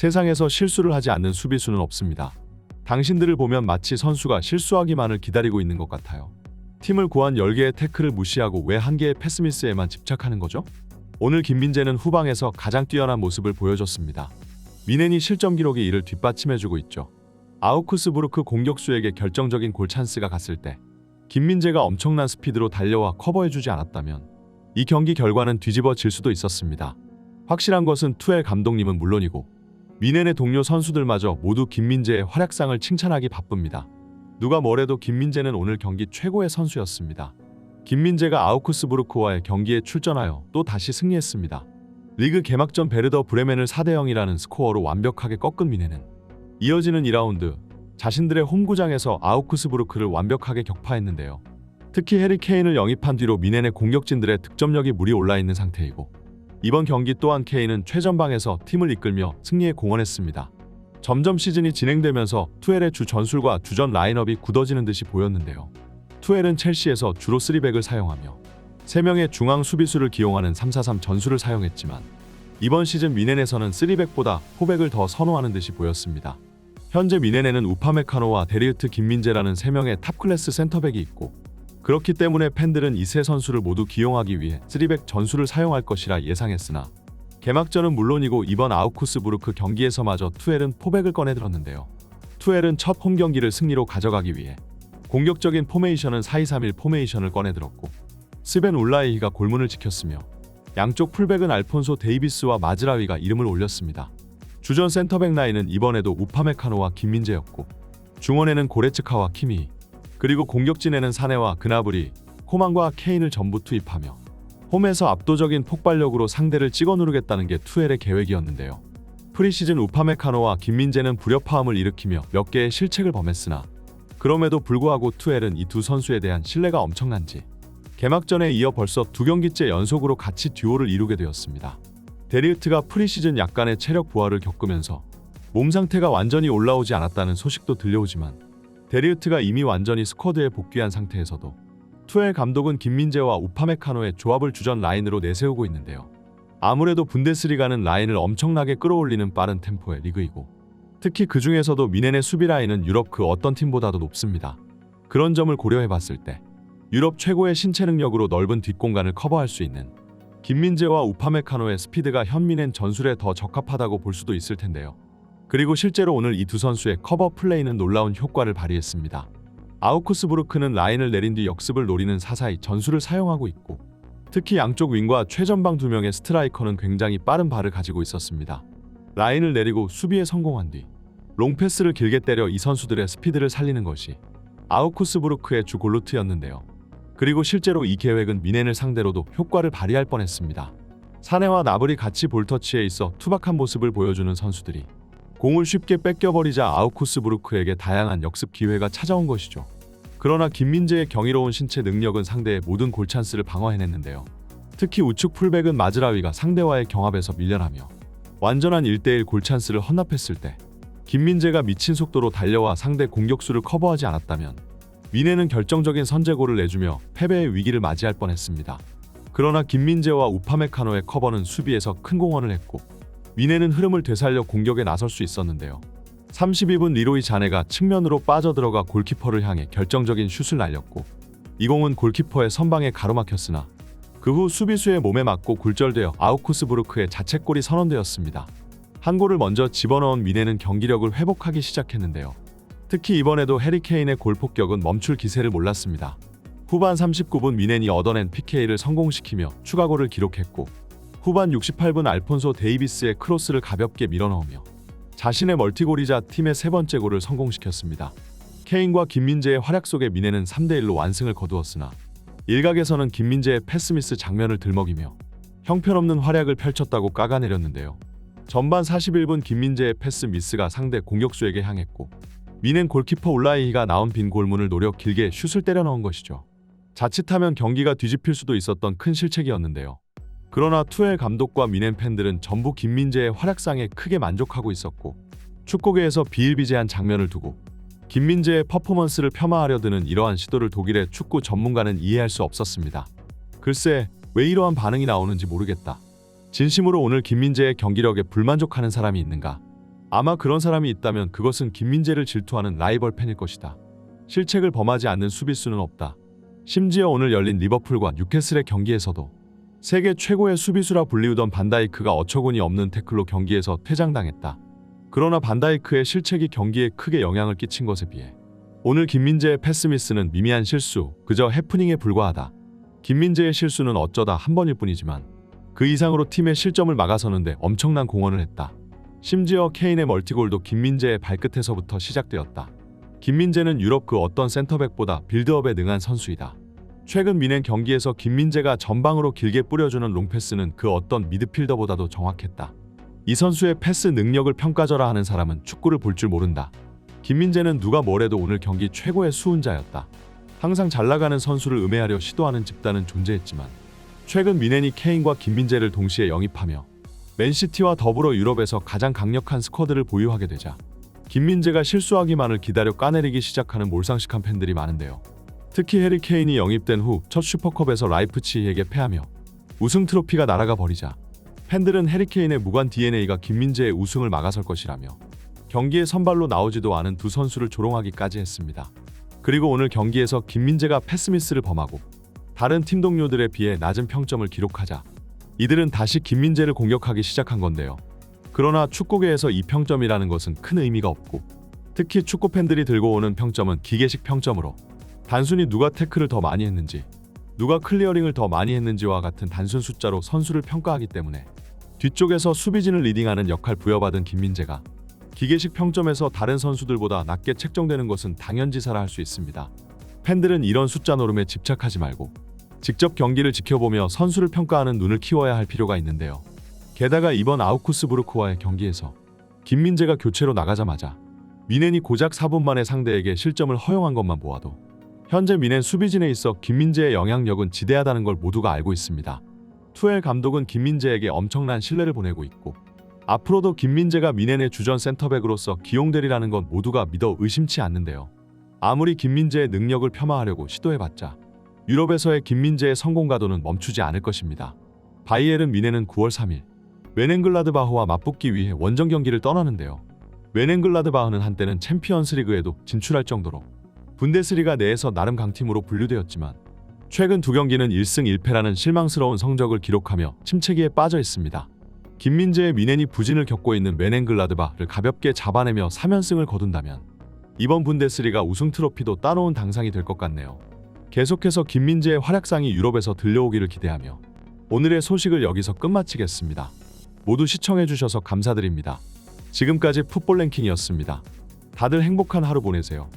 세상에서 실수를 하지 않는 수비수는 없습니다. 당신들을 보면 마치 선수가 실수하기만을 기다리고 있는 것 같아요. 팀을 구한 10개의 태클을 무시하고 왜 1개의 패스미스에만 집착하는 거죠? 오늘 김민재는 후방에서 가장 뛰어난 모습을 보여줬습니다. 미넨이 실점 기록이 이를 뒷받침해주고 있죠. 아우크스부르크 공격수에게 결정적인 골 찬스가 갔을 때 김민재가 엄청난 스피드로 달려와 커버해주지 않았다면 이 경기 결과는 뒤집어질 수도 있었습니다. 확실한 것은 투엘 감독님은 물론이고 미넨의 동료 선수들마저 모두 김민재의 활약상을 칭찬하기 바쁩니다. 누가 뭐래도 김민재는 오늘 경기 최고의 선수였습니다. 김민재가 아우크스부르크와의 경기에 출전하여 또 다시 승리했습니다. 리그 개막전 베르더 브레멘을 4대0이라는 스코어로 완벽하게 꺾은 미넨은 이어지는 2라운드 자신들의 홈구장에서 아우크스부르크를 완벽하게 격파했는데요. 특히 해리 케인을 영입한 뒤로 미넨의 공격진들의 득점력이 물이 올라있는 상태이고 이번 경기 또한 케인은 최전방에서 팀을 이끌며 승리에 공헌했습니다. 점점 시즌이 진행되면서 투엘의 주 전술과 주전 라인업이 굳어지는 듯이 보였는데요. 투엘은 첼시에서 주로 3백을 사용하며 3명의 중앙 수비수를 기용하는 3-4-3 전술을 사용했지만 이번 시즌 미넨에서는 3백보다 포백을 더 선호하는 듯이 보였습니다. 현재 미넨에는 우파메카노와 데리우트 김민재라는 3명의 탑클래스 센터백이 있고 그렇기 때문에 팬들은 이 세 선수를 모두 기용하기 위해 3백 전술을 사용할 것이라 예상했으나 개막전은 물론이고 이번 아우크스부르크 경기에서마저 투엘은 포백을 꺼내들었는데요. 투엘은 첫 홈경기를 승리로 가져가기 위해 공격적인 포메이션은 4-2-3-1 포메이션을 꺼내들었고 스벤 울라이히가 골문을 지켰으며 양쪽 풀백은 알폰소 데이비스와 마즈라위가 이름을 올렸습니다. 주전 센터백 라인은 이번에도 우파메카노와 김민재였고 중원에는 고레츠카와 키미 그리고 공격진에는 사네와 그나브리, 코만과 케인을 전부 투입하며 홈에서 압도적인 폭발력으로 상대를 찍어 누르겠다는 게 투엘의 계획이었는데요. 프리시즌 우파메카노와 김민재는 불협화음을 일으키며 몇 개의 실책을 범했으나 그럼에도 불구하고 투엘은 이 두 선수에 대한 신뢰가 엄청난지 개막전에 이어 벌써 2경기째 연속으로 같이 듀오를 이루게 되었습니다. 데리우트가 프리시즌 약간의 체력 부하를 겪으면서 몸 상태가 완전히 올라오지 않았다는 소식도 들려오지만 데리우트가 이미 완전히 스쿼드에 복귀한 상태에서도 투엘 감독은 김민재와 우파메카노의 조합을 주전 라인으로 내세우고 있는데요. 아무래도 분데스리가는 라인을 엄청나게 끌어올리는 빠른 템포의 리그이고 특히 그 중에서도 미넨의 수비 라인은 유럽 그 어떤 팀보다도 높습니다. 그런 점을 고려해봤을 때 유럽 최고의 신체 능력으로 넓은 뒷공간을 커버할 수 있는 김민재와 우파메카노의 스피드가 현미넨 전술에 더 적합하다고 볼 수도 있을 텐데요. 그리고 실제로 오늘 이 두 선수의 커버 플레이는 놀라운 효과를 발휘했습니다. 아우크스부르크는 라인을 내린 뒤 역습을 노리는 4-4-2 전술을 사용하고 있고 특히 양쪽 윙과 최전방 2명의 스트라이커는 굉장히 빠른 발을 가지고 있었습니다. 라인을 내리고 수비에 성공한 뒤 롱패스를 길게 때려 이 선수들의 스피드를 살리는 것이 아우크스부르크의 주 골루트였는데요. 그리고 실제로 이 계획은 미넨을 상대로도 효과를 발휘할 뻔했습니다. 사네와 나블이 같이 볼터치에 있어 투박한 모습을 보여주는 선수들이 공을 쉽게 뺏겨버리자 아우크스부르크에게 다양한 역습 기회가 찾아온 것이죠. 그러나 김민재의 경이로운 신체 능력은 상대의 모든 골찬스를 방어해냈는데요. 특히 우측 풀백은 마즈라위가 상대와의 경합에서 밀려나며 완전한 1대1 골찬스를 헌납했을 때 김민재가 미친 속도로 달려와 상대 공격수를 커버하지 않았다면 미넨은 결정적인 선제골을 내주며 패배의 위기를 맞이할 뻔했습니다. 그러나 김민재와 우파메카노의 커버는 수비에서 큰 공헌을 했고 미넨은 흐름을 되살려 공격에 나설 수 있었는데요. 32분 리로이 자네가 측면으로 빠져들어가 골키퍼를 향해 결정적인 슛을 날렸고 이 공은 골키퍼의 선방에 가로막혔으나 그 후 수비수의 몸에 맞고 굴절되어 아우크스부르크의 자책골이 선언되었습니다. 한 골을 먼저 집어넣은 미넨은 경기력을 회복하기 시작했는데요. 특히 이번에도 해리 케인의 골 폭격은 멈출 기세를 몰랐습니다. 후반 39분 미넨이 얻어낸 PK를 성공시키며 추가골을 기록했고 후반 68분 알폰소 데이비스의 크로스를 가볍게 밀어넣으며 자신의 멀티골이자 팀의 세 번째 골을 성공시켰습니다. 케인과 김민재의 활약 속에 미넨은 3대1로 완승을 거두었으나 일각에서는 김민재의 패스미스 장면을 들먹이며 형편없는 활약을 펼쳤다고 깎아내렸는데요. 전반 41분 김민재의 패스미스가 상대 공격수에게 향했고 미넨 골키퍼 울라이히가 나온 빈 골문을 노려 길게 슛을 때려 넣은 것이죠. 자칫하면 경기가 뒤집힐 수도 있었던 큰 실책이었는데요. 그러나 투엘 감독과 미넨 팬들은 전부 김민재의 활약상에 크게 만족하고 있었고 축구계에서 비일비재한 장면을 두고 김민재의 퍼포먼스를 폄하하려 드는 이러한 시도를 독일의 축구 전문가는 이해할 수 없었습니다. 글쎄, 왜 이러한 반응이 나오는지 모르겠다. 진심으로 오늘 김민재의 경기력에 불만족하는 사람이 있는가? 아마 그런 사람이 있다면 그것은 김민재를 질투하는 라이벌 팬일 것이다. 실책을 범하지 않는 수비수는 없다. 심지어 오늘 열린 리버풀과 뉴캐슬의 경기에서도 세계 최고의 수비수라 불리우던 반다이크가 어처구니 없는 태클로 경기에서 퇴장당했다. 그러나 반다이크의 실책이 경기에 크게 영향을 끼친 것에 비해 오늘 김민재의 패스미스는 미미한 실수, 그저 해프닝에 불과하다. 김민재의 실수는 어쩌다 한 번일 뿐이지만 그 이상으로 팀의 실점을 막아서는데 엄청난 공헌을 했다. 심지어 케인의 멀티골도 김민재의 발끝에서부터 시작되었다. 김민재는 유럽 그 어떤 센터백보다 빌드업에 능한 선수이다. 최근 미넨 경기에서 김민재가 전방으로 길게 뿌려주는 롱패스는 그 어떤 미드필더보다도 정확했다. 이 선수의 패스 능력을 평가절하 하는 사람은 축구를 볼 줄 모른다. 김민재는 누가 뭐래도 오늘 경기 최고의 수훈자였다. 항상 잘나가는 선수를 음해하려 시도하는 집단은 존재했지만 최근 미넨이 케인과 김민재를 동시에 영입하며 맨시티와 더불어 유럽에서 가장 강력한 스쿼드를 보유하게 되자 김민재가 실수하기만을 기다려 까내리기 시작하는 몰상식한 팬들이 많은데요. 특히 해리 케인이 영입된 후 첫 슈퍼컵에서 라이프치히에게 패하며 우승 트로피가 날아가 버리자 팬들은 해리 케인의 무관 DNA가 김민재의 우승을 막아설 것이라며 경기에 선발로 나오지도 않은 두 선수를 조롱하기까지 했습니다. 그리고 오늘 경기에서 김민재가 패스미스를 범하고 다른 팀 동료들에 비해 낮은 평점을 기록하자 이들은 다시 김민재를 공격하기 시작한 건데요. 그러나 축구계에서 이 평점이라는 것은 큰 의미가 없고 특히 축구 팬들이 들고 오는 평점은 기계식 평점으로 단순히 누가 태클을 더 많이 했는지 누가 클리어링을 더 많이 했는지와 같은 단순 숫자로 선수를 평가하기 때문에 뒤쪽에서 수비진을 리딩하는 역할 부여받은 김민재가 기계식 평점에서 다른 선수들보다 낮게 책정되는 것은 당연지사라 할 수 있습니다. 팬들은 이런 숫자 노름에 집착하지 말고 직접 경기를 지켜보며 선수를 평가하는 눈을 키워야 할 필요가 있는데요. 게다가 이번 아우쿠스부르크와의 경기에서 김민재가 교체로 나가자마자 미넨이 고작 4분 만에 상대에게 실점을 허용한 것만 보아도 현재 미넨 수비진에 있어 김민재의 영향력은 지대하다는 걸 모두가 알고 있습니다. 투엘 감독은 김민재에게 엄청난 신뢰를 보내고 있고 앞으로도 김민재가 미넨의 주전 센터백으로서 기용되리라는 건 모두가 믿어 의심치 않는데요. 아무리 김민재의 능력을 폄하하려고 시도해봤자 유럽에서의 김민재의 성공 가도는 멈추지 않을 것입니다. 바이에른 미넨은 9월 3일 웨넨글라드바흐와 맞붙기 위해 원정 경기를 떠나는데요. 웨넨글라드바흐는 한때는 챔피언스리그에도 진출할 정도로 분데스리가 내에서 나름 강팀으로 분류되었지만 최근 두 경기는 1승 1패라는 실망스러운 성적을 기록하며 침체기에 빠져 있습니다. 김민재의 미넨이 부진을 겪고 있는 웨넨글라드바흐를 가볍게 잡아내며 3연승을 거둔다면 이번 분데스리가 우승 트로피도 따놓은 당상이 될 것 같네요. 계속해서 김민재의 활약상이 유럽에서 들려오기를 기대하며 오늘의 소식을 여기서 끝마치겠습니다. 모두 시청해주셔서 감사드립니다. 지금까지 풋볼 랭킹이었습니다. 다들 행복한 하루 보내세요.